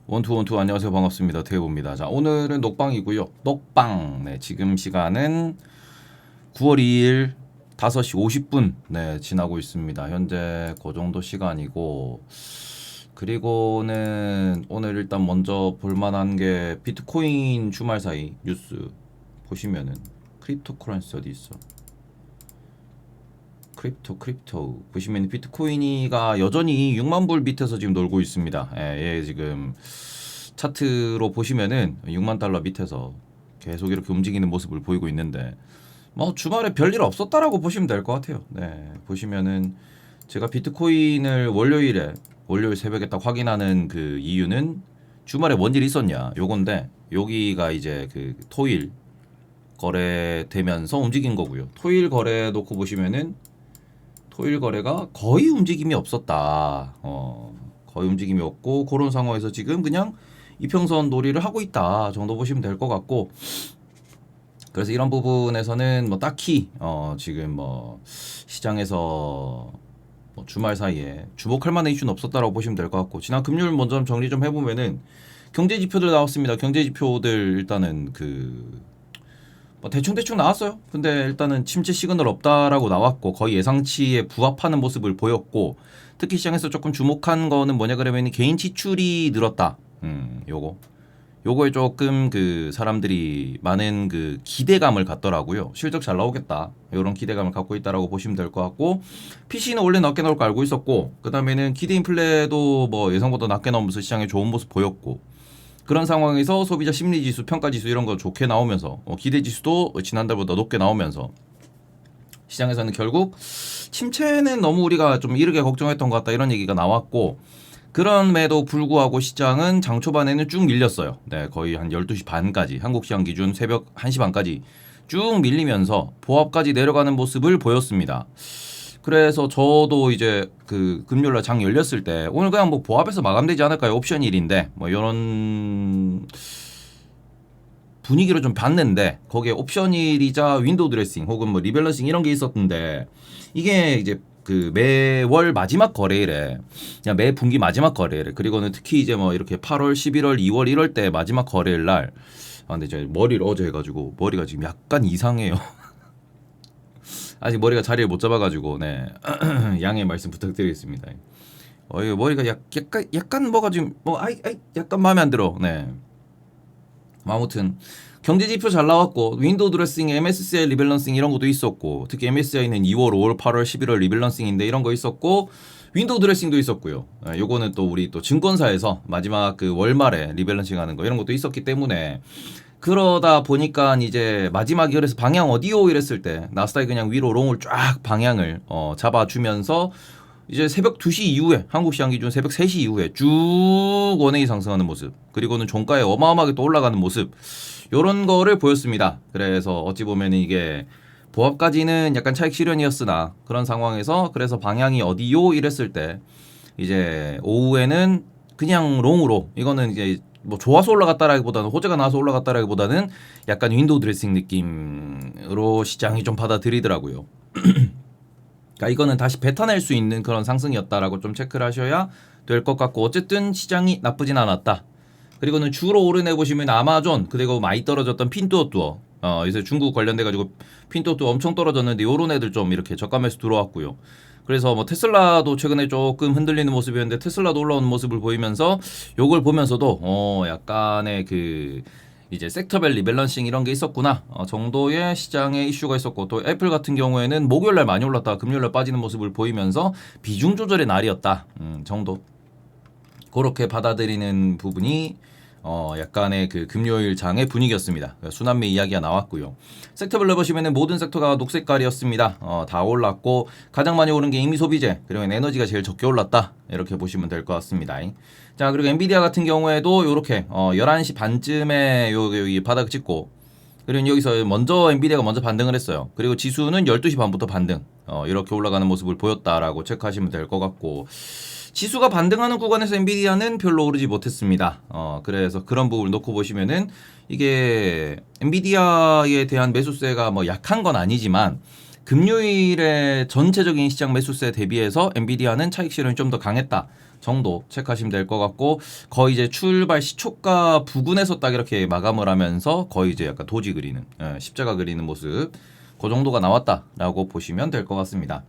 원투원투 안녕하세요. 반갑습니다. 태우입니다. 자, 오늘은 녹방이고요. 녹방. 네, 지금 시간은 9월 2일 5시 50분 네, 지나고 있습니다. 현재 그 정도 시간이고 그리고는 오늘 일단 먼저 볼만한 게 비트코인 주말 사이 뉴스 보시면은 크립토커런시 어디 있어? 크립토 보시면 비트코인이가 여전히 6만 불 밑에서 지금 놀고 있습니다. 예, 지금 차트로 보시면은 6만 달러 밑에서 계속 이렇게 움직이는 모습을 보이고 있는데 뭐 주말에 별일 없었다라고 보시면 될 것 같아요. 네, 보시면은 제가 비트코인을 월요일 새벽에 딱 확인하는 그 이유는 주말에 뭔 일이 있었냐 요건데 여기가 이제 그 토일 거래되면서 움직인 거고요. 토일 거래 놓고 보시면은 토일 거래가 거의 움직임이 없었다. 거의 움직임이 없고 그런 상황에서 지금 그냥 이평선 놀이를 하고 있다 정도 보시면 될 것 같고 그래서 이런 부분에서는 뭐 딱히 지금 뭐 시장에서 뭐 주말 사이에 주목할 만한 이슈는 없었다라고 보시면 될 것 같고 지난 금요일 먼저 좀 정리 좀 해보면은 경제 지표들 나왔습니다. 경제 지표들 일단은 뭐 대충 나왔어요. 근데 일단은 침체 시그널 없다라고 나왔고 거의 예상치에 부합하는 모습을 보였고 특히 시장에서 조금 주목한 거는 뭐냐 그러면 개인 지출이 늘었다. 요거에 조금 그 사람들이 많은 그 기대감을 갖더라고요. 실적 잘 나오겠다. 이런 기대감을 갖고 있다라고 보시면 될 것 같고 PC는 원래 낮게 나올 거 알고 있었고 그 다음에는 기대 인플레도 뭐 예상보다 낮게 나오면서 시장에 좋은 모습 보였고 그런 상황에서 소비자 심리지수, 평가지수 이런 거 좋게 나오면서 기대지수도 지난달보다 높게 나오면서 시장에서는 결국 침체는 너무 우리가 좀 이르게 걱정했던 것 같다 이런 얘기가 나왔고 그럼에도 불구하고 시장은 장 초반에는 쭉 밀렸어요. 네, 거의 한 12시 반까지 한국 시장 기준 새벽 1시 반까지 쭉 밀리면서 보합까지 내려가는 모습을 보였습니다. 그래서 저도 이제 그 금요일날 장 열렸을 때 오늘 그냥 뭐 보합에서 마감되지 않을까요? 옵션 일인데 뭐 이런 분위기로 좀 봤는데 거기에 옵션일이자 윈도우 드레싱 혹은 뭐 리밸런싱 이런 게 있었는데 이게 이제 그 매월 마지막 거래일에 그냥 매 분기 마지막 거래일에 그리고는 특히 이제 뭐 이렇게 8월, 11월, 2월, 1월 때 마지막 거래일 날 근데 제가 머리를 어제 해가지고 머리가 지금 약간 이상해요. 아직 머리가 자리를 못 잡아가지고 네 양해 말씀 부탁드리겠습니다. 이거 머리가 약간 뭐가 지금 뭐 약간 마음에 안 들어. 네. 아무튼 경제 지표 잘 나왔고 윈도우 드레싱, MSCI 리밸런싱 이런 것도 있었고 특히 MSCI는 2월, 5월, 8월, 11월 리밸런싱인데 이런 거 있었고 윈도우 드레싱도 있었고요. 요거는 또 우리 또 증권사에서 마지막 그 월말에 리밸런싱 하는 거 이런 것도 있었기 때문에 그러다 보니까 이제 마지막에 그래서 방향 어디요 이랬을 때 나스닥이 그냥 위로 롱을 쫙 방향을 잡아주면서 이제 새벽 2시 이후에 한국 시장 기준 새벽 3시 이후에 쭉 원액이 상승하는 모습 그리고는 종가에 어마어마하게 또 올라가는 모습 요런 거를 보였습니다. 그래서 어찌 보면 이게 보합까지는 약간 차익 실현이었으나 그런 상황에서 그래서 방향이 어디요 이랬을 때 이제 오후에는 그냥 롱으로 이거는 이제 뭐 좋아서 올라갔다라기보다는 호재가 나와서 올라갔다라기보다는 약간 윈도우 드레싱 느낌으로 시장이 좀 받아들이더라고요. 그러니까 이거는 다시 뱉어낼 수 있는 그런 상승이었다라고 좀 체크를 하셔야 될 것 같고 어쨌든 시장이 나쁘진 않았다. 그리고는 주로 오르내 보시면 아마존 그리고 많이 떨어졌던 핀뚜어뚜어 요새 중국 관련돼 가지고 핀뚜어뚜어 엄청 떨어졌는데 요런 애들 좀 이렇게 저가매수 들어왔고요. 그래서 뭐 테슬라도 최근에 조금 흔들리는 모습이었는데 테슬라도 올라오는 모습을 보이면서 요걸 보면서도 약간의 그 이제 섹터별 리밸런싱 이런 게 있었구나 정도의 시장에 이슈가 있었고 또 애플 같은 경우에는 목요일날 많이 올랐다가 금요일날 빠지는 모습을 보이면서 비중 조절의 날이었다 정도 그렇게 받아들이는 부분이 약간의 그 금요일 장의 분위기였습니다. 순환매 이야기가 나왔고요. 섹터별로 보시면은 모든 섹터가 녹색깔이었습니다. 다 올랐고 가장 많이 오른 게 임미 소비재 그리고 에너지가 제일 적게 올랐다. 이렇게 보시면 될 것 같습니다. 자 그리고 엔비디아 같은 경우에도 이렇게 11시 반쯤에 여기 바닥 찍고 그리고 여기서 먼저 엔비디아가 먼저 반등을 했어요. 그리고 지수는 12시 반부터 반등 이렇게 올라가는 모습을 보였다라고 체크하시면 될 것 같고 지수가 반등하는 구간에서 엔비디아는 별로 오르지 못했습니다. 그래서 그런 부분을 놓고 보시면은 이게 엔비디아에 대한 매수세가 뭐 약한 건 아니지만 금요일에 전체적인 시장 매수세 대비해서 엔비디아는 차익 실현이 좀 더 강했다. 정도 체크하시면 될 것 같고, 거의 이제 출발 시초가 부근에서 딱 이렇게 마감을 하면서 거의 이제 약간 도지 그리는, 십자가 그리는 모습, 그 정도가 나왔다라고 보시면 될 것 같습니다.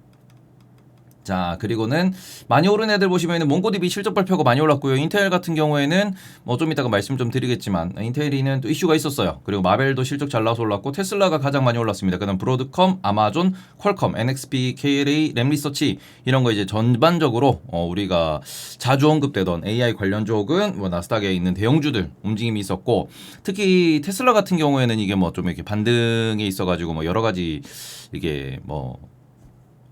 자, 그리고는 많이 오른 애들 보시면은 몽고디비 실적 발표가 많이 올랐고요. 인텔 같은 경우에는 뭐 좀 이따가 말씀 좀 드리겠지만 인텔이는 또 이슈가 있었어요. 그리고 마벨도 실적 잘 나와서 올랐고, 테슬라가 가장 많이 올랐습니다. 그다음 브로드컴, 아마존, 퀄컴, NXP, KLA, 램리서치 이런 거 이제 전반적으로 우리가 자주 언급되던 AI 관련 쪽은 뭐 나스닥에 있는 대형주들 움직임이 있었고, 특히 테슬라 같은 경우에는 이게 뭐 좀 이렇게 반등에 있어가지고 뭐 여러 가지 이게 뭐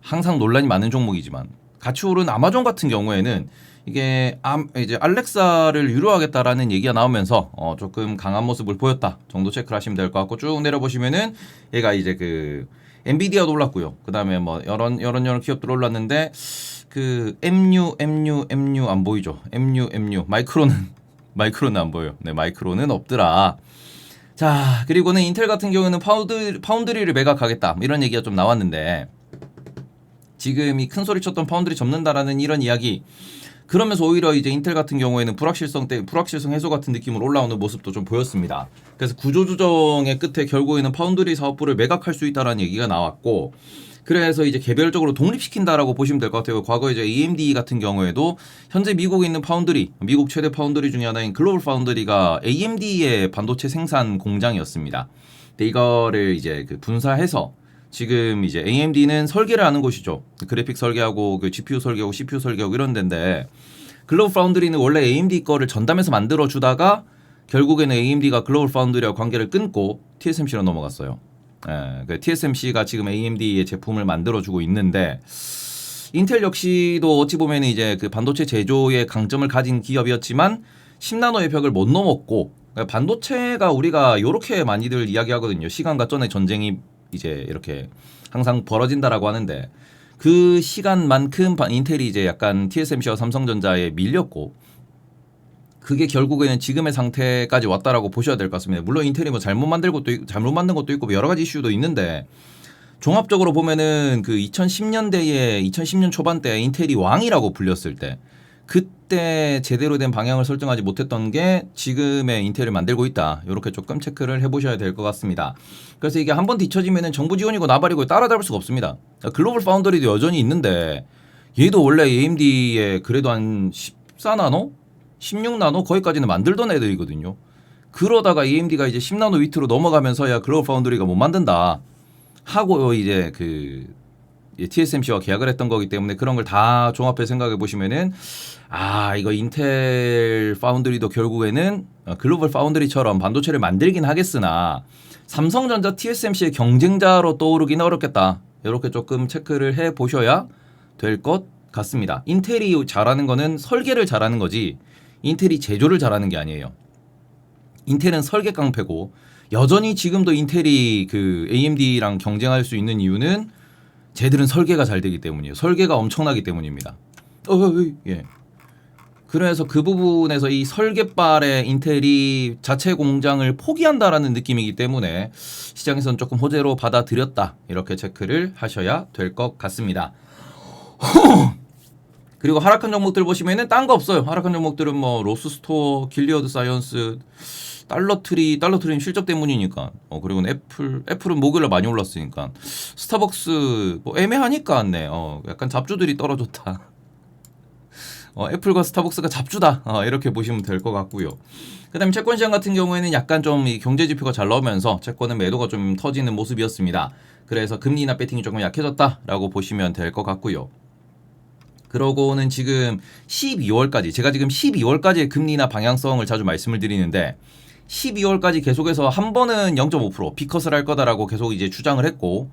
항상 논란이 많은 종목이지만, 같이 오른 아마존 같은 경우에는 이게 이제 알렉사를 유료하겠다라는 얘기가 나오면서 조금 강한 모습을 보였다 정도 체크를 하시면 될 것 같고, 쭉 내려보시면은 얘가 이제 그 엔비디아도 올랐고요. 그 다음에 뭐 여러 기업들 올랐는데, 그 MU 안 보이죠? MU 마이크로는 안 보여요. 네, 마이크로는 없더라. 자, 그리고는 인텔 같은 경우는 파운드리를 매각하겠다 이런 얘기가 좀 나왔는데, 지금 이 큰 소리 쳤던 파운드리 접는다라는 이런 이야기, 그러면서 오히려 이제 인텔 같은 경우에는 불확실성 해소 같은 느낌으로 올라오는 모습도 좀 보였습니다. 그래서 구조조정의 끝에 결국에는 파운드리 사업부를 매각할 수 있다라는 얘기가 나왔고, 그래서 이제 개별적으로 독립시킨다라고 보시면 될 것 같아요. 과거 이제 AMD 같은 경우에도 현재 미국에 있는 파운드리, 미국 최대 파운드리 중에 하나인 글로벌 파운드리가 AMD의 반도체 생산 공장이었습니다. 근데 이거를 이제 그 분사해서 지금 이제 AMD는 설계를 하는 곳이죠. 그래픽 설계하고 그 GPU 설계하고 CPU 설계하고 이런 데인데, 글로벌 파운드리는 원래 AMD 거를 전담해서 만들어 주다가 결국에는 AMD가 글로벌 파운드리와 관계를 끊고 TSMC로 넘어갔어요. 그 TSMC가 지금 AMD의 제품을 만들어 주고 있는데, 인텔 역시도 어찌 보면 이제 그 반도체 제조의 강점을 가진 기업이었지만 10나노의 벽을 못 넘었고, 그러니까 반도체가 우리가 요렇게 많이들 이야기하거든요. 시간과 전의 전쟁이 이제 이렇게 항상 벌어진다라고 하는데, 그 시간만큼 인텔이 이제 약간 TSMC와 삼성전자에 밀렸고, 그게 결국에는 지금의 상태까지 왔다라고 보셔야 될 것 같습니다. 물론 인텔이 뭐 잘못 만든 것도 있고 뭐 여러 가지 이슈도 있는데, 종합적으로 보면은 그 2010년대에 2010년 초반대 인텔이 왕이라고 불렸을 때, 그때 제대로 된 방향을 설정하지 못했던 게 지금의 인텔을 만들고 있다. 이렇게 조금 체크를 해보셔야 될 것 같습니다. 그래서 이게 한번 뒤처지면은 정부 지원이고 나발이고 따라잡을 수가 없습니다. 글로벌 파운더리도 여전히 있는데, 얘도 원래 AMD에 그래도 한 14나노? 16나노? 거기까지는 만들던 애들이거든요. 그러다가 AMD가 이제 10나노 위트로 넘어가면서야 글로벌 파운더리가 못 만든다 하고 이제 그 TSMC와 계약을 했던 거기 때문에, 그런 걸 다 종합해 생각해 보시면은, 이거 인텔 파운드리도 결국에는 글로벌 파운드리처럼 반도체를 만들긴 하겠으나 삼성전자 TSMC의 경쟁자로 떠오르기는 어렵겠다. 이렇게 조금 체크를 해 보셔야 될 것 같습니다. 인텔이 잘하는 거는 설계를 잘하는 거지, 인텔이 제조를 잘하는 게 아니에요. 인텔은 설계 깡패고, 여전히 지금도 인텔이 그 AMD랑 경쟁할 수 있는 이유는 쟤들은 설계가 잘 되기 때문이에요. 설계가 엄청나기 때문입니다. 예. 그래서 그 부분에서 이 설계빨의 인텔이 자체 공장을 포기한다라는 느낌이기 때문에 시장에서는 조금 호재로 받아들였다. 이렇게 체크를 하셔야 될 것 같습니다. 그리고 하락한 종목들 보시면은 딴 거 없어요. 하락한 종목들은 뭐 로스스토어, 길리어드 사이언스, 달러트리는 실적 때문이니까. 그리고는 애플은 목요일에 많이 올랐으니까. 스타벅스 뭐 애매하니까 네. 약간 잡주들이 떨어졌다. 애플과 스타벅스가 잡주다. 이렇게 보시면 될 것 같고요. 그다음에 채권 시장 같은 경우에는 약간 좀 이 경제 지표가 잘 나오면서 채권은 매도가 좀 터지는 모습이었습니다. 그래서 금리 인하 배팅이 조금 약해졌다라고 보시면 될 것 같고요. 그러고는 지금 12월까지, 제가 지금 12월까지의 금리 인하 방향성을 자주 말씀을 드리는데, 12월까지 계속해서 한 번은 0.5% 비컷을 할 거다라고 계속 이제 주장을 했고,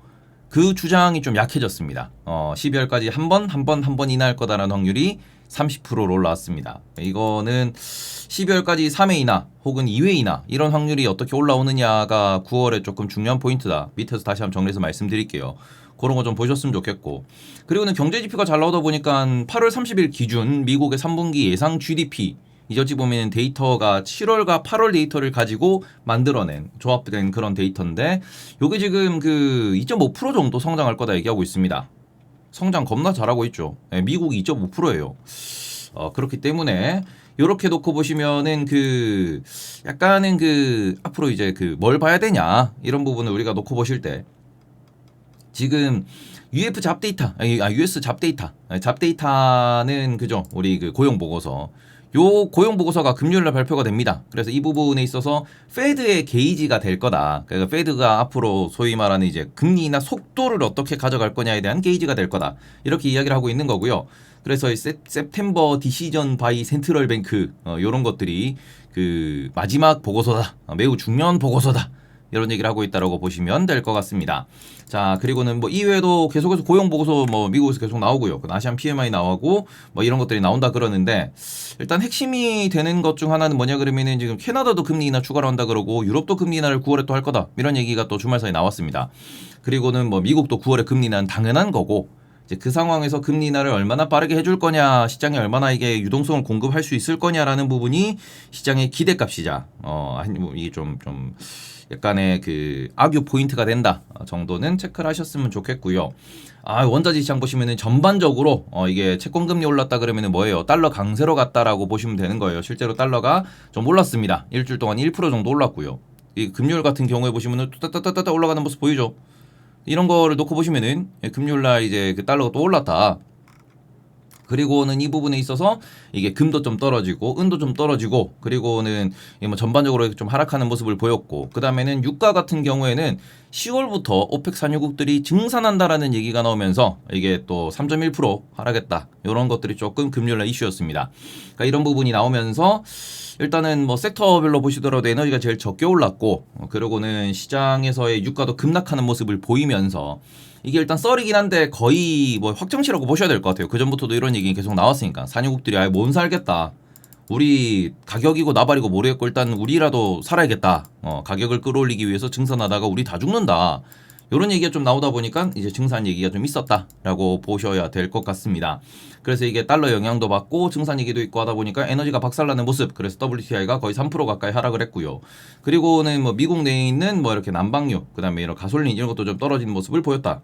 그 주장이 좀 약해졌습니다. 12월까지 한 번 인하할 거다라는 확률이 30%로 올라왔습니다. 이거는 12월까지 3회 인하 혹은 2회 인하 이런 확률이 어떻게 올라오느냐가 9월에 조금 중요한 포인트다. 밑에서 다시 한번 정리해서 말씀드릴게요. 그런 거 좀 보셨으면 좋겠고, 그리고는 경제 지표가 잘 나오다 보니까 8월 30일 기준 미국의 3분기 예상 GDP, 이제 어찌 보면 데이터가 7월과 8월 데이터를 가지고 만들어낸 조합된 그런 데이터인데, 요게 지금 그 2.5% 정도 성장할 거다 얘기하고 있습니다. 성장 겁나 잘하고 있죠. 네, 미국이 2.5%예요. 그렇기 때문에 요렇게 놓고 보시면은 그 약간은 그 앞으로 이제 그 뭘 봐야 되냐 이런 부분을 우리가 놓고 보실 때 지금 UF 잡데이터, US 잡데이터, 잡데이터는 그죠? 우리 그 고용 보고서. 요 고용 보고서가 금요일날 발표가 됩니다. 그래서 이 부분에 있어서 페드의 게이지가 될 거다. 그러니까 페드가 앞으로 소위 말하는 이제 금리나 속도를 어떻게 가져갈 거냐에 대한 게이지가 될 거다. 이렇게 이야기를 하고 있는 거고요. 그래서 이 세프템버 디시전 바이 센트럴 뱅크 요런 것들이 그 마지막 보고서다. 매우 중요한 보고서다. 이런 얘기를 하고 있다라고 보시면 될 것 같습니다. 자, 그리고는 뭐 이외에도 계속해서 고용 보고서 뭐 미국에서 계속 나오고요. 그 아시안 PMI 나오고 뭐 이런 것들이 나온다 그러는데 일단 핵심이 되는 것 중 하나는 뭐냐 그러면은 지금 캐나다도 금리 인하 추가로 한다 그러고 유럽도 금리 인하를 9월에 또 할 거다. 이런 얘기가 또 주말 사이에 나왔습니다. 그리고는 뭐 미국도 9월에 금리 인하는 당연한 거고 이제 그 상황에서 금리 인하를 얼마나 빠르게 해줄 거냐, 시장에 얼마나 이게 유동성을 공급할 수 있을 거냐라는 부분이 시장의 기대값이자 이게 좀 약간의 그 악유 포인트가 된다 정도는 체크를 하셨으면 좋겠고요. 원자재 시장 보시면은 전반적으로 이게 채권금리 올랐다 그러면은 뭐예요? 달러 강세로 갔다라고 보시면 되는 거예요. 실제로 달러가 좀 올랐습니다. 일주일 동안 1% 정도 올랐고요. 이 금요일 같은 경우에 보시면은 따따따따 올라가는 모습 보이죠? 이런 거를 놓고 보시면은 금요일 날 이제 그 달러가 또 올랐다. 그리고는 이 부분에 있어서 이게 금도 좀 떨어지고 은도 좀 떨어지고 그리고는 뭐 전반적으로 좀 하락하는 모습을 보였고 그 다음에는 유가 같은 경우에는 10월부터 오펙 산유국들이 증산한다라는 얘기가 나오면서 이게 또 3.1% 하락했다 이런 것들이 조금 금요일날 이슈였습니다. 그러니까 이런 부분이 나오면서 일단은 뭐 섹터별로 보시더라도 에너지가 제일 적게 올랐고 그리고는 시장에서의 유가도 급락하는 모습을 보이면서 이게 일단 썰이긴 한데 거의 뭐 확정치라고 보셔야 될 것 같아요. 그 전부터도 이런 얘기 계속 나왔으니까 산유국들이 아예 못 살겠다. 우리 가격이고 나발이고 모르겠고 일단 우리라도 살아야겠다. 가격을 끌어올리기 위해서 증산하다가 우리 다 죽는다. 이런 얘기가 좀 나오다 보니까 이제 증산 얘기가 좀 있었다라고 보셔야 될 것 같습니다. 그래서 이게 달러 영향도 받고 증산 얘기도 있고 하다 보니까 에너지가 박살나는 모습. 그래서 WTI가 거의 3% 가까이 하락을 했고요. 그리고는 뭐 미국 내에 있는 뭐 이렇게 난방유, 그다음에 이런 가솔린 이런 것도 좀 떨어지는 모습을 보였다.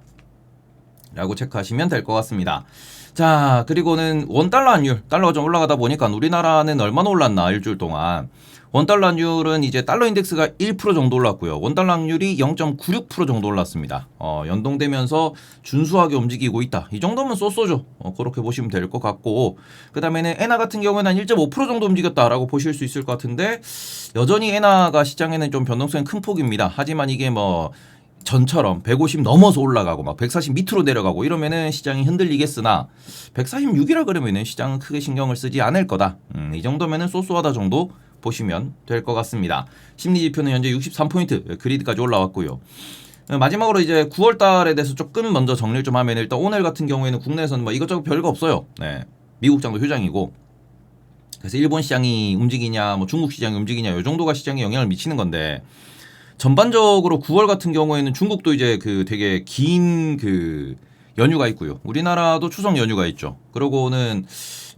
라고 체크하시면 될 것 같습니다. 자, 그리고는 원달러 환율, 달러가 좀 올라가다 보니까 우리나라는 얼마나 올랐나 일주일 동안. 원달러 환율은 이제 달러 인덱스가 1% 정도 올랐고요. 원달러 환율이 0.96% 정도 올랐습니다. 연동되면서 준수하게 움직이고 있다. 이 정도면 쏘쏘죠. 그렇게 보시면 될 것 같고 그 다음에는 엔화 같은 경우에는 한 1.5% 정도 움직였다라고 보실 수 있을 것 같은데 여전히 엔화가 시장에는 좀 변동성이 큰 폭입니다. 하지만 이게 뭐 전처럼 150 넘어서 올라가고 막 140 밑으로 내려가고 이러면은 시장이 흔들리겠으나 146이라 그러면은 시장은 크게 신경을 쓰지 않을 거다. 이 정도면은 쏘쏘하다 정도 보시면 될 것 같습니다. 심리 지표는 현재 63포인트 그리드까지 올라왔고요. 마지막으로 이제 9월 달에 대해서 조금 먼저 정리를 좀 하면 일단 오늘 같은 경우에는 국내에서는 뭐 이것저것 별거 없어요. 네. 미국 장도 휴장이고 그래서 일본 시장이 움직이냐 뭐 중국 시장이 움직이냐 요 정도가 시장에 영향을 미치는 건데 전반적으로 9월 같은 경우에는 중국도 이제 그 되게 긴 그 연휴가 있고요. 우리나라도 추석 연휴가 있죠. 그러고는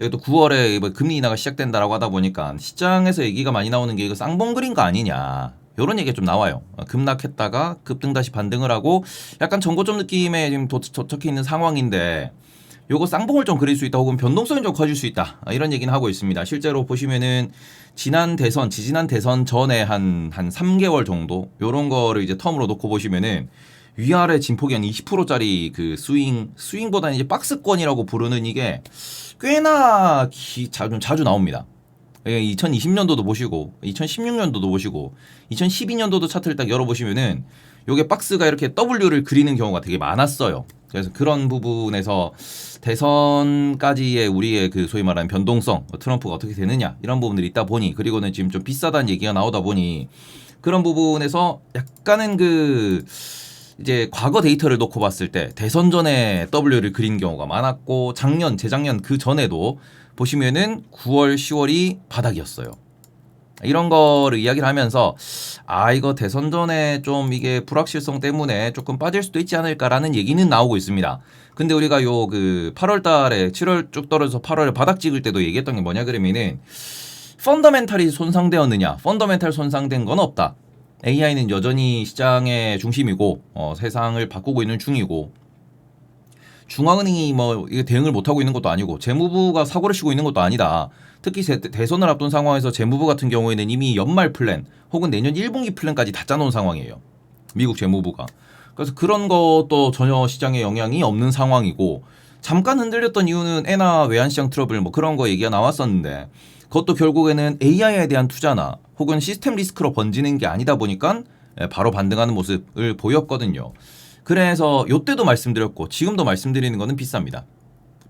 또 9월에 뭐 금리 인하가 시작된다라고 하다 보니까 시장에서 얘기가 많이 나오는 게 이거 쌍봉 그린 거 아니냐. 이런 얘기가 좀 나와요. 급락했다가 급등 다시 반등을 하고 약간 전고점 느낌에 지금 도착해 있는 상황인데 요거 쌍봉을 좀 그릴 수 있다 혹은 변동성이 좀 커질 수 있다 이런 얘기는 하고 있습니다. 실제로 보시면은 지지난 대선 전에 한 3개월 정도 요런 거를 이제 텀으로 놓고 보시면은 위아래 진폭이 한 20%짜리 그 스윙보다는 이제 박스권이라고 부르는 이게 꽤나 자주 나옵니다. 2020년도도 보시고 2016년도도 보시고 2012년도도 차트를 딱 열어보시면은 요게 박스가 이렇게 W를 그리는 경우가 되게 많았어요. 그래서 그런 부분에서 대선까지의 우리의 그 소위 말하는 변동성, 트럼프가 어떻게 되느냐 이런 부분들이 있다 보니 그리고는 지금 좀 비싸다는 얘기가 나오다 보니 그런 부분에서 약간은 그 이제 과거 데이터를 놓고 봤을 때 대선 전에 W를 그린 경우가 많았고 재작년 그 전에도 보시면은 9월, 10월이 바닥이었어요. 이런 거를 이야기를 하면서 이거 대선 전에 좀 이게 불확실성 때문에 조금 빠질 수도 있지 않을까라는 얘기는 나오고 있습니다. 근데 우리가 요 그 8월 달에 7월 쭉 떨어져서 8월에 바닥 찍을 때도 얘기했던 게 뭐냐 그러면은 펀더멘탈이 손상되었느냐? 펀더멘탈 손상된 건 없다. AI는 여전히 시장의 중심이고 세상을 바꾸고 있는 중이고 중앙은행이 뭐 이게 대응을 못 하고 있는 것도 아니고 재무부가 사고를 치고 있는 것도 아니다. 특히 대선을 앞둔 상황에서 재무부 같은 경우에는 이미 연말 플랜 혹은 내년 1분기 플랜까지 다 짜놓은 상황이에요. 미국 재무부가. 그래서 그런 것도 전혀 시장에 영향이 없는 상황이고 잠깐 흔들렸던 이유는 엔화 외환시장 트러블 뭐 그런 거 얘기가 나왔었는데 그것도 결국에는 AI에 대한 투자나 혹은 시스템 리스크로 번지는 게 아니다 보니까 바로 반등하는 모습을 보였거든요. 그래서 요때도 말씀드렸고 지금도 말씀드리는 거는 비쌉니다.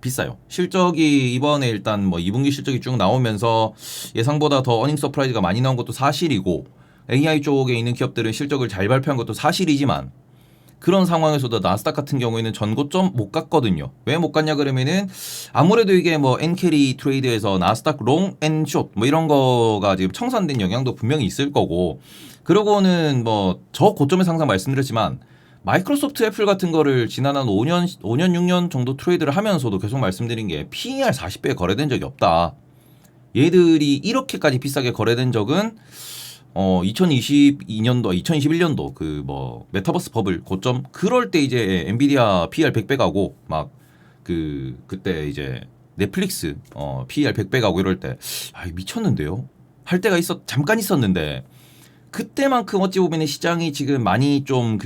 비싸요. 실적이 이번에 일단 뭐 2분기 실적이 쭉 나오면서 예상보다 더 어닝 서프라이즈가 많이 나온 것도 사실이고 AI 쪽에 있는 기업들은 실적을 잘 발표한 것도 사실이지만 그런 상황에서도 나스닥 같은 경우에는 전고점 못 갔거든요. 왜 못 갔냐 그러면은 아무래도 이게 뭐 엔캐리 트레이드에서 나스닥 롱 앤 숏 뭐 이런 거가 지금 청산된 영향도 분명히 있을 거고 그러고는 뭐 저 고점에서 항상 말씀드렸지만 마이크로소프트 애플 같은 거를 지난 한 5년 6년 정도 트레이드를 하면서도 계속 말씀드린 게 PER 40배에 거래된 적이 없다. 얘들이 이렇게까지 비싸게 거래된 적은 2022년도, 2021년도 그 뭐 메타버스 버블 고점 그럴 때 이제 엔비디아 PER 100배 가고 막 그때 이제 넷플릭스 PER 100배 가고 이럴 때 미쳤는데요. 할 때가 잠깐 있었는데 그때만큼 어찌 보면 시장이 지금 많이 좀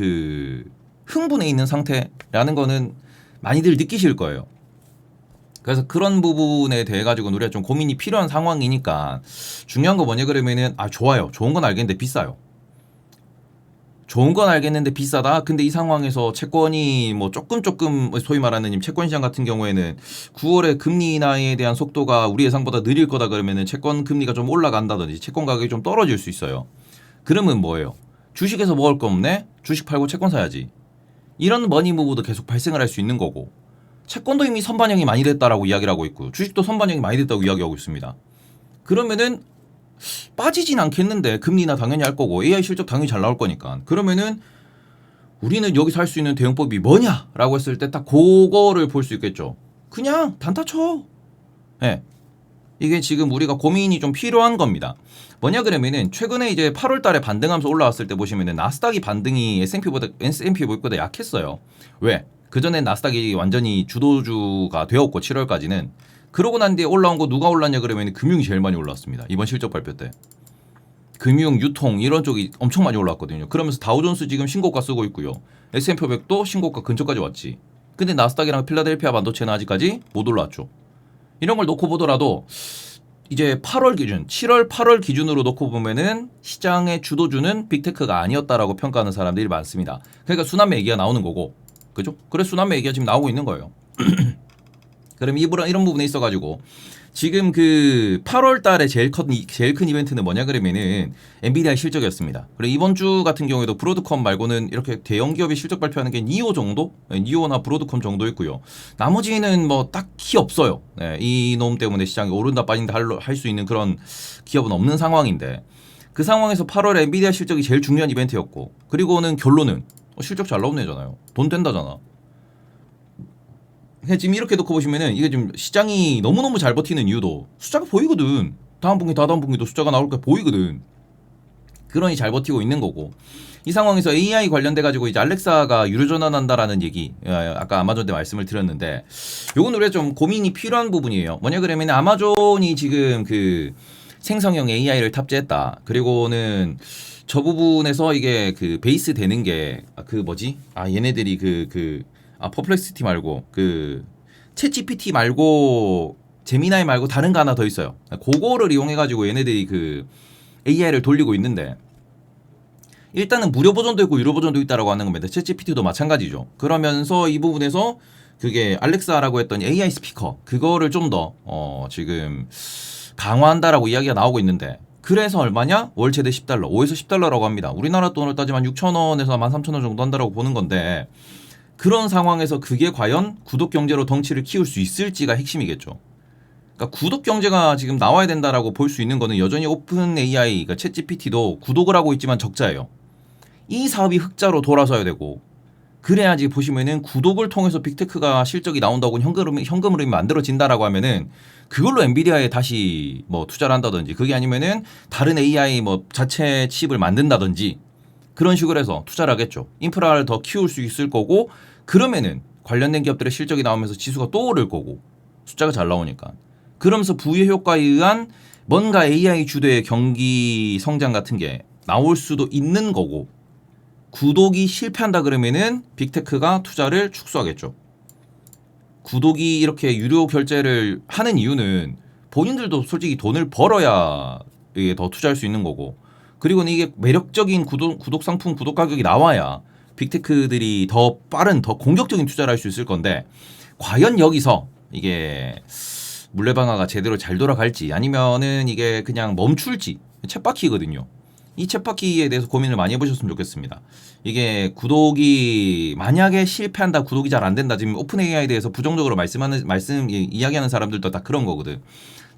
흥분해 있는 상태라는 거는 많이들 느끼실 거예요. 그래서 그런 부분에 대해 가지고 우리가 좀 고민이 필요한 상황이니까 중요한 거 뭐냐 그러면은 좋아요. 좋은 건 알겠는데 비싸요. 좋은 건 알겠는데 비싸다. 근데 이 상황에서 채권이 뭐 조금 소위 말하는 채권 시장 같은 경우에는 9월에 금리 인하에 대한 속도가 우리 예상보다 느릴 거다 그러면은 채권 금리가 좀 올라간다든지 채권 가격이 좀 떨어질 수 있어요. 그러면 뭐예요? 주식에서 먹을 거 없네? 주식 팔고 채권 사야지. 이런 머니무브도 계속 발생을 할 수 있는 거고 채권도 이미 선반영이 많이 됐다라고 이야기를 하고 있고 주식도 선반영이 많이 됐다고 이야기하고 있습니다. 그러면은 빠지진 않겠는데 금리나 당연히 할 거고 AI 실적 당연히 잘 나올 거니까 그러면은 우리는 여기서 할 수 있는 대응법이 뭐냐라고 했을 때 딱 그거를 볼 수 있겠죠. 그냥 단타 쳐. 네. 이게 지금 우리가 고민이 좀 필요한 겁니다. 뭐냐 그러면은 최근에 이제 8월 달에 반등하면서 올라왔을 때 보시면은 나스닥이 반등이 S&P보다 약했어요. 왜? 그전엔 나스닥이 완전히 주도주가 되었고 7월까지는 그러고 난 뒤에 올라온 거 누가 올랐냐 그러면 금융이 제일 많이 올랐습니다. 이번 실적 발표 때. 금융, 유통 이런 쪽이 엄청 많이 올랐거든요. 그러면서 다우존스 지금 신고가 쓰고 있고요. S&P 500도 신고가 근처까지 왔지. 근데 나스닥이랑 필라델피아 반도체는 아직까지 못 올랐죠. 이런 걸 놓고 보더라도 이제 8월 기준, 7월, 8월 기준으로 놓고 보면은 시장의 주도주는 빅테크가 아니었다라고 평가하는 사람들이 많습니다. 그러니까 순환매 얘기가 나오는 거고, 그죠? 그래 순환매 얘기가 지금 나오고 있는 거예요. 그럼 이런 부분에 있어가지고 지금 8월 달에 제일 큰 이벤트는 뭐냐 그러면은 엔비디아의 실적이었습니다. 그리고 이번 주 같은 경우에도 브로드컴 말고는 이렇게 대형 기업이 실적 발표하는 게 니오 정도? 니오나 브로드컴 정도 있고요. 나머지는 뭐 딱히 없어요. 네, 이놈 때문에 시장이 오른다 빠진다 할 수 있는 그런 기업은 없는 상황인데 그 상황에서 8월에 엔비디아 실적이 제일 중요한 이벤트였고 그리고는 결론은 실적 잘 나온 애잖아요. 돈 된다잖아. 지금 이렇게 놓고 보시면은 이게 좀 시장이 너무너무 잘 버티는 이유도 숫자가 보이거든. 다음 분기 다다음 분기도 숫자가 나올 거 보이거든. 그러니 잘 버티고 있는 거고 이 상황에서 AI 관련돼 가지고 이제 알렉사가 유료 전환한다라는 얘기 아까 아마존 때 말씀을 드렸는데 요건 우리가 좀 고민이 필요한 부분이에요. 뭐냐 그러면 아마존이 지금 생성형 AI를 탑재했다. 그리고는 저 부분에서 이게 베이스 되는 게 얘네들이 퍼플렉시티 말고 챗 GPT 말고 제미나이 말고 다른 거 하나 더 있어요. 그거를 이용해 가지고 얘네들이 AI를 돌리고 있는데 일단은 무료 버전도 있고 유료 버전도 있다라고 하는 겁니다. 챗 GPT도 마찬가지죠. 그러면서 이 부분에서 그게 알렉사라고 했던 AI 스피커 그거를 좀 더 지금 강화한다라고 이야기가 나오고 있는데 그래서 얼마냐? 월 최대 $10, 5에서 $10라고 합니다. 우리나라 돈으로 따지면 6,000원에서 13,000원 정도 한다라고 보는 건데 그런 상황에서 그게 과연 구독 경제로 덩치를 키울 수 있을지가 핵심이겠죠. 그러니까 구독 경제가 지금 나와야 된다라고 볼 수 있는 거는 여전히 오픈 AI, 그러니까 챗 GPT도 구독을 하고 있지만 적자예요. 이 사업이 흑자로 돌아서야 되고 그래야지 보시면은 구독을 통해서 빅테크가 실적이 나온다고 현금 흐름이 만들어진다라고 하면은 그걸로 엔비디아에 다시 뭐 투자를 한다든지 그게 아니면은 다른 AI 뭐 자체 칩을 만든다든지 그런 식으로 해서 투자를 하겠죠. 인프라를 더 키울 수 있을 거고 그러면은 관련된 기업들의 실적이 나오면서 지수가 또 오를 거고 숫자가 잘 나오니까. 그러면서 부의 효과에 의한 뭔가 AI 주도의 경기 성장 같은 게 나올 수도 있는 거고 구독이 실패한다 그러면은 빅테크가 투자를 축소하겠죠. 구독이 이렇게 유료 결제를 하는 이유는 본인들도 솔직히 돈을 벌어야 이게 더 투자할 수 있는 거고 그리고는 이게 매력적인 구독 상품 구독 가격이 나와야 빅테크들이 더 빠른 더 공격적인 투자를 할 수 있을 건데 과연 여기서 이게 물레방아가 제대로 잘 돌아갈지 아니면은 이게 그냥 멈출지 쳇바퀴거든요. 이 쳇바퀴에 대해서 고민을 많이 해보셨으면 좋겠습니다. 이게 구독이 만약에 실패한다, 구독이 잘 안 된다. 지금 오픈 AI에 대해서 부정적으로 이야기하는 사람들도 다 그런 거거든.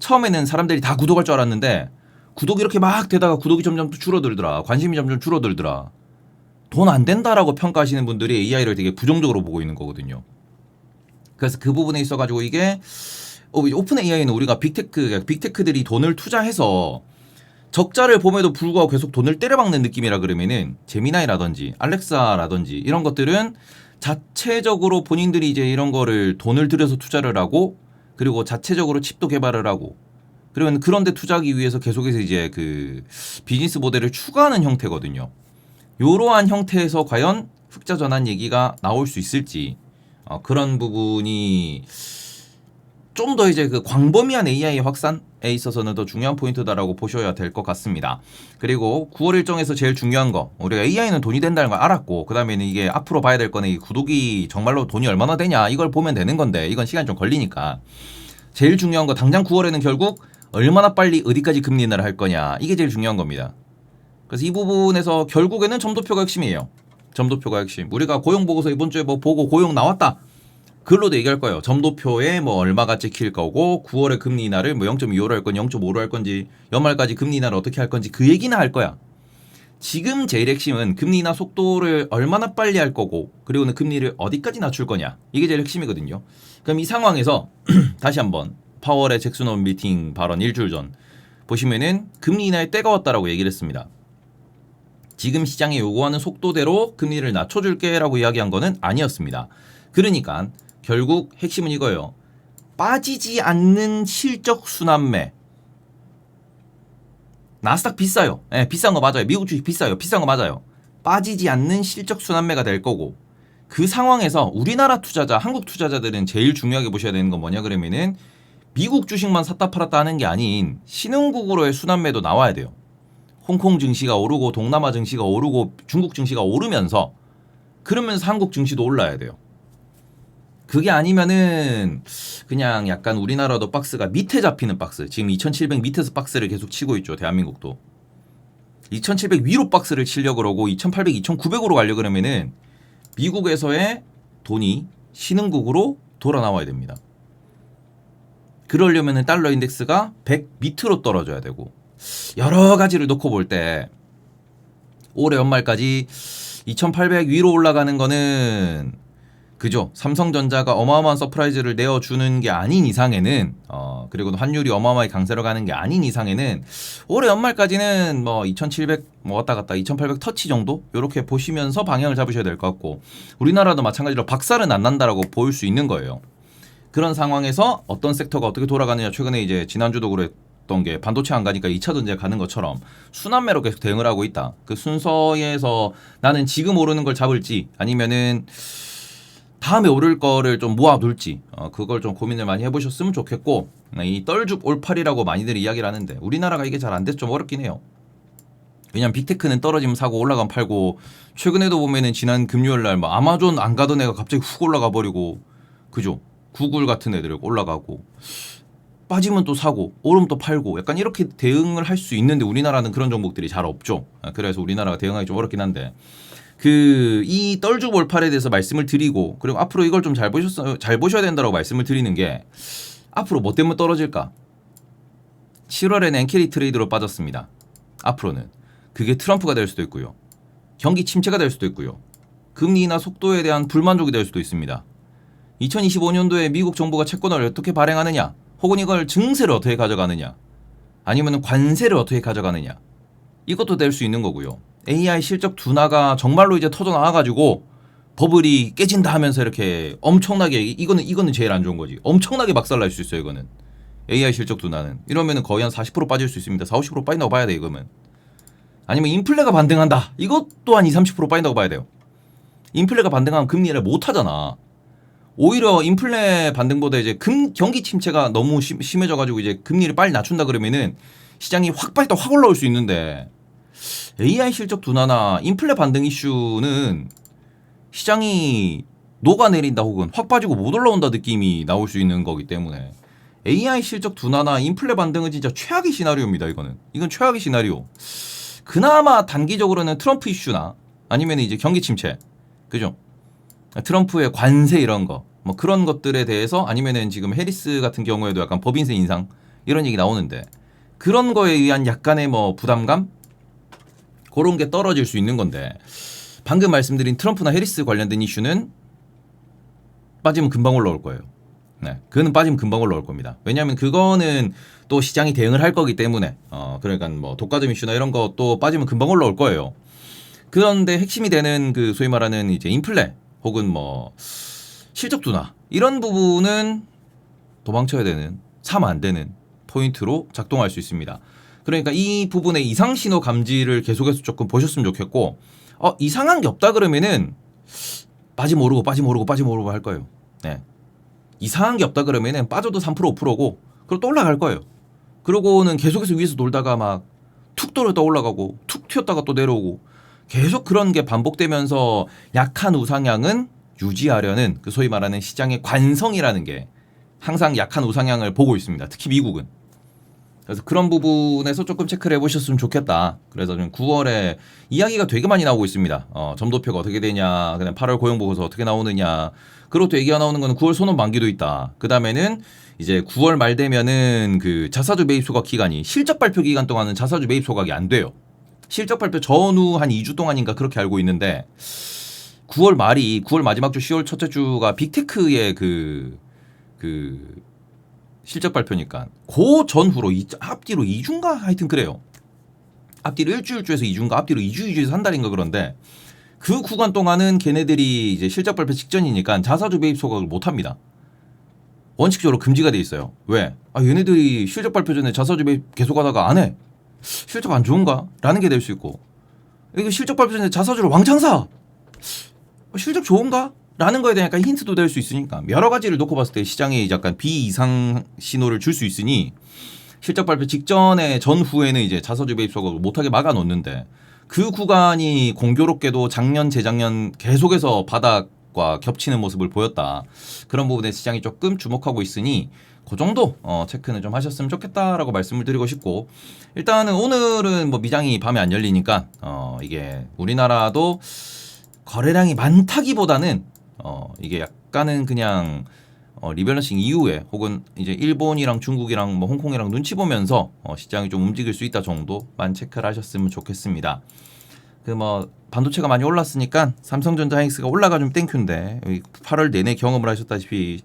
처음에는 사람들이 다 구독할 줄 알았는데 구독이 이렇게 막 되다가 구독이 점점 줄어들더라. 관심이 점점 줄어들더라. 돈 안 된다라고 평가하시는 분들이 AI를 되게 부정적으로 보고 있는 거거든요. 그래서 그 부분에 있어가지고 이게 오픈 AI는 우리가 빅테크들이 돈을 투자해서 적자를 봄에도 불구하고 계속 돈을 때려박는 느낌이라 그러면은 제미나이라든지 알렉사라든지 이런 것들은 자체적으로 본인들이 이제 이런 거를 돈을 들여서 투자를 하고 그리고 자체적으로 칩도 개발을 하고 그러면 그런데 투자하기 위해서 계속해서 이제 그 비즈니스 모델을 추가하는 형태거든요. 이러한 형태에서 과연 흑자 전환 얘기가 나올 수 있을지 그런 부분이 좀 더 이제 그 광범위한 AI 확산에 있어서는 더 중요한 포인트다라고 보셔야 될 것 같습니다. 그리고 9월 일정에서 제일 중요한 거 우리가 AI는 돈이 된다는 걸 알았고 그 다음에는 이게 앞으로 봐야 될 거는 이 구독이 정말로 돈이 얼마나 되냐 이걸 보면 되는 건데 이건 시간이 좀 걸리니까 제일 중요한 거 당장 9월에는 결국 얼마나 빨리 어디까지 금리 인하를 할 거냐 이게 제일 중요한 겁니다. 그래서 이 부분에서 결국에는 점도표가 핵심이에요. 점도표가 핵심. 우리가 고용보고서 이번 주에 뭐 보고 고용 나왔다. 그걸로도 얘기할 거예요. 점도표에 뭐 얼마가 찍힐 거고 9월에 금리 인하를 뭐 0.25로 할 건지 0.5로 할 건지 연말까지 금리 인하를 어떻게 할 건지 그 얘기나 할 거야. 지금 제일 핵심은 금리 인하 속도를 얼마나 빨리 할 거고 그리고는 금리를 어디까지 낮출 거냐. 이게 제일 핵심이거든요. 그럼 이 상황에서 다시 한번 파월의 잭슨 미팅 발언 일주일 전 보시면은 금리 인하의 때가 왔다라고 얘기를 했습니다. 지금 시장이 요구하는 속도대로 금리를 낮춰줄게 라고 이야기한 거는 아니었습니다. 그러니까 결국 핵심은 이거예요. 빠지지 않는 실적 순환매. 나스닥 비싸요. 네, 비싼 거 맞아요. 미국 주식 비싸요. 비싼 거 맞아요. 빠지지 않는 실적 순환매가 될 거고 그 상황에서 우리나라 투자자, 한국 투자자들은 제일 중요하게 보셔야 되는 건 뭐냐 그러면은 미국 주식만 샀다 팔았다 하는 게 아닌 신흥국으로의 순환매도 나와야 돼요. 홍콩 증시가 오르고 동남아 증시가 오르고 중국 증시가 오르면서 그러면서 한국 증시도 올라야 돼요. 그게 아니면은 그냥 약간 우리나라도 박스가 밑에 잡히는 박스. 지금 2700 밑에서 박스를 계속 치고 있죠. 대한민국도. 2700 위로 박스를 치려고 그러고 2800, 2900으로 가려고 그러면은 미국에서의 돈이 신흥국으로 돌아 나와야 됩니다. 그러려면은 달러 인덱스가 100 밑으로 떨어져야 되고 여러 가지를 놓고 볼 때 올해 연말까지 2800 위로 올라가는 거는 그죠. 삼성전자가 어마어마한 서프라이즈를 내어주는 게 아닌 이상에는 그리고 환율이 어마어마하게 강세로 가는 게 아닌 이상에는 올해 연말까지는 뭐 2700 뭐 왔다 갔다 2800 터치 정도 이렇게 보시면서 방향을 잡으셔야 될 것 같고 우리나라도 마찬가지로 박살은 안 난다라고 보일 수 있는 거예요. 그런 상황에서 어떤 섹터가 어떻게 돌아가느냐 최근에 이제 지난주도 그랬던 게 반도체 안 가니까 2차 전지에 가는 것처럼 순환매로 계속 대응을 하고 있다. 그 순서에서 나는 지금 오르는 걸 잡을지 아니면은 다음에 오를 거를 좀 모아둘지 그걸 좀 고민을 많이 해보셨으면 좋겠고 이 떨죽 올팔이라고 많이들 이야기를 하는데 우리나라가 이게 잘 안 돼서 좀 어렵긴 해요. 왜냐면 빅테크는 떨어지면 사고 올라가면 팔고 최근에도 보면은 지난 금요일날 뭐 아마존 안 가던 애가 갑자기 훅 올라가 버리고 그죠? 구글 같은 애들 올라가고 빠지면 또 사고 오르면 또 팔고 약간 이렇게 대응을 할 수 있는데 우리나라는 그런 종목들이 잘 없죠. 그래서 우리나라가 대응하기 좀 어렵긴 한데 이 떨죽 올팔에 대해서 말씀을 드리고 그리고 앞으로 이걸 좀 잘 보셔야 된다고 말씀을 드리는 게 앞으로 뭐 때문에 떨어질까? 7월에는 엔캐리 트레이드로 빠졌습니다. 앞으로는 그게 트럼프가 될 수도 있고요. 경기 침체가 될 수도 있고요. 금리 인하 속도에 대한 불만족이 될 수도 있습니다. 2025년도에 미국 정부가 채권을 어떻게 발행하느냐 혹은 이걸 증세를 어떻게 가져가느냐 아니면 관세를 어떻게 가져가느냐 이것도 될 수 있는 거고요. AI 실적 둔화가 정말로 이제 터져 나와가지고 버블이 깨진다 하면서 이렇게 엄청나게 이거는 제일 안 좋은 거지. 엄청나게 박살날 수 있어요. 이거는 AI 실적 둔화는 이러면은 거의 한 40% 빠질 수 있습니다. 40~50% 빠진다고 봐야 돼 이거면. 아니면 인플레가 반등한다. 이것 또한 20~30% 빠진다고 봐야 돼요. 인플레가 반등하면 금리를 못 하잖아. 오히려 인플레 반등보다 이제 경기 침체가 너무 심해져가지고 이제 금리를 빨리 낮춘다 그러면은 시장이 확 빠졌다 확 올라올 수 있는데 AI 실적 둔화나 인플레 반등 이슈는 시장이 녹아내린다 혹은 확 빠지고 못 올라온다 느낌이 나올 수 있는 거기 때문에 AI 실적 둔화나 인플레 반등은 진짜 최악의 시나리오입니다. 이건 최악의 시나리오. 그나마 단기적으로는 트럼프 이슈나 아니면 이제 경기 침체, 그죠? 트럼프의 관세 이런 거, 뭐 그런 것들에 대해서 아니면은 지금 해리스 같은 경우에도 약간 법인세 인상 이런 얘기 나오는데 그런 거에 의한 약간의 뭐 부담감 그런 게 떨어질 수 있는 건데 방금 말씀드린 트럼프나 해리스 관련된 이슈는 빠지면 금방 올라올 거예요. 네, 그거는 빠지면 금방 올라올 겁니다. 왜냐하면 그거는 또 시장이 대응을 할 거기 때문에 그러니까 뭐 독과점 이슈나 이런 거 또 빠지면 금방 올라올 거예요. 그런데 핵심이 되는 그 소위 말하는 이제 인플레 혹은 뭐 실적 둔화 이런 부분은 도망쳐야 되는 사면 안 되는 포인트로 작동할 수 있습니다. 그러니까 이 부분의 이상 신호 감지를 계속해서 조금 보셨으면 좋겠고 이상한 게 없다 그러면은 빠지면 오르고 할 거예요. 네. 이상한 게 없다 그러면은 빠져도 3% 5%고 그리고 또 올라갈 거예요. 그러고는 계속해서 위에서 놀다가 막 툭 떨어졌다 올라가고 툭 튀었다가 또 내려오고 계속 그런 게 반복되면서 약한 우상향은 유지하려는 그 소위 말하는 시장의 관성이라는 게 항상 약한 우상향을 보고 있습니다. 특히 미국은. 그래서 그런 부분에서 조금 체크를 해보셨으면 좋겠다. 그래서 좀 9월에 이야기가 되게 많이 나오고 있습니다. 점도표가 어떻게 되냐, 그다음 8월 고용보고서 어떻게 나오느냐. 그리고 또 얘기가 나오는 거는 9월 선언 만기도 있다. 그 다음에는 이제 9월 말 되면은 그 자사주 매입 소각 기간이 실적 발표 기간 동안은 자사주 매입 소각이 안 돼요. 실적 발표 전후 한 2주 동안인가 그렇게 알고 있는데 9월 마지막 주 10월 첫째 주가 빅테크의 그 실적 발표니까 그 전후로 앞뒤로 2주인가 하여튼 그래요. 앞뒤로 일주일주에서 2주인가 앞뒤로 2주에서 한 달인가 그런데 그 구간 동안은 걔네들이 이제 실적 발표 직전이니까 자사주 매입 소각을 못 합니다. 원칙적으로 금지가 돼 있어요. 왜? 얘네들이 실적 발표 전에 자사주 매입 계속하다가 안 해. 실적 안 좋은가? 라는 게 될 수 있고 이거 실적 발표 전에 자사주를 왕창 사. 실적 좋은가? 라는 거에 대한 약간 힌트도 될 수 있으니까 여러 가지를 놓고 봤을 때 시장에 약간 비이상 신호를 줄 수 있으니 실적 발표 직전에 전후에는 이제 자사주 매입 소각을 못하게 막아 놓는데 그 구간이 공교롭게도 작년 재작년 계속해서 바닥과 겹치는 모습을 보였다. 그런 부분에 시장이 조금 주목하고 있으니 그 정도 체크는 좀 하셨으면 좋겠다라고 말씀을 드리고 싶고 일단은 오늘은 뭐 미장이 밤에 안 열리니까 이게 우리나라도 거래량이 많다기보다는 이게 약간은 그냥 리밸런싱 이후에 혹은 이제 일본이랑 중국이랑 뭐 홍콩이랑 눈치 보면서 시장이 좀 움직일 수 있다 정도만 체크를 하셨으면 좋겠습니다. 그 뭐 반도체가 많이 올랐으니까 삼성전자 하이닉스가 올라가 좀 땡큐인데 8월 내내 경험을 하셨다시피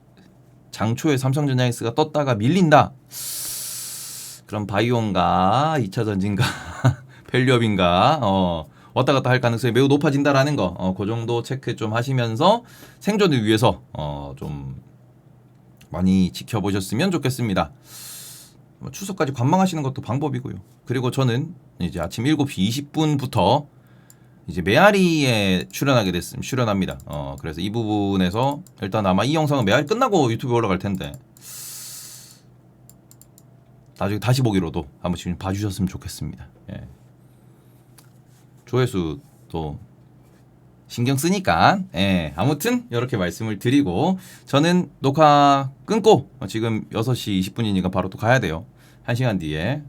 장초에 삼성전자 하이닉스가 떴다가 밀린다. 그럼 바이오인가 2차 전지인가 밸류업인가 왔다 갔다 할 가능성이 매우 높아진다라는 거, 그 정도 체크 좀 하시면서 생존을 위해서 좀 많이 지켜보셨으면 좋겠습니다. 추석까지 관망하시는 것도 방법이고요. 그리고 저는 이제 아침 7시 20분부터 이제 메아리에 출연합니다. 그래서 이 부분에서 일단 아마 이 영상은 메아리 끝나고 유튜브에 올라갈 텐데 나중에 다시 보기로도 한번 지금 봐주셨으면 좋겠습니다. 예. 조회수 또 신경 쓰니까 아무튼 이렇게 말씀을 드리고 저는 녹화 끊고 지금 6시 20분이니까 바로 또 가야 돼요. 1시간 뒤에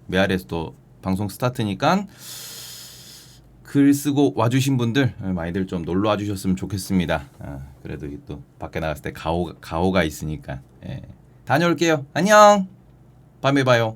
메아리에서 또 방송 스타트니까 글 쓰고 와주신 분들 많이들 좀 놀러 와주셨으면 좋겠습니다. 그래도 또 밖에 나갔을 때 가오가 있으니까 다녀올게요. 안녕. 밤에 봐요.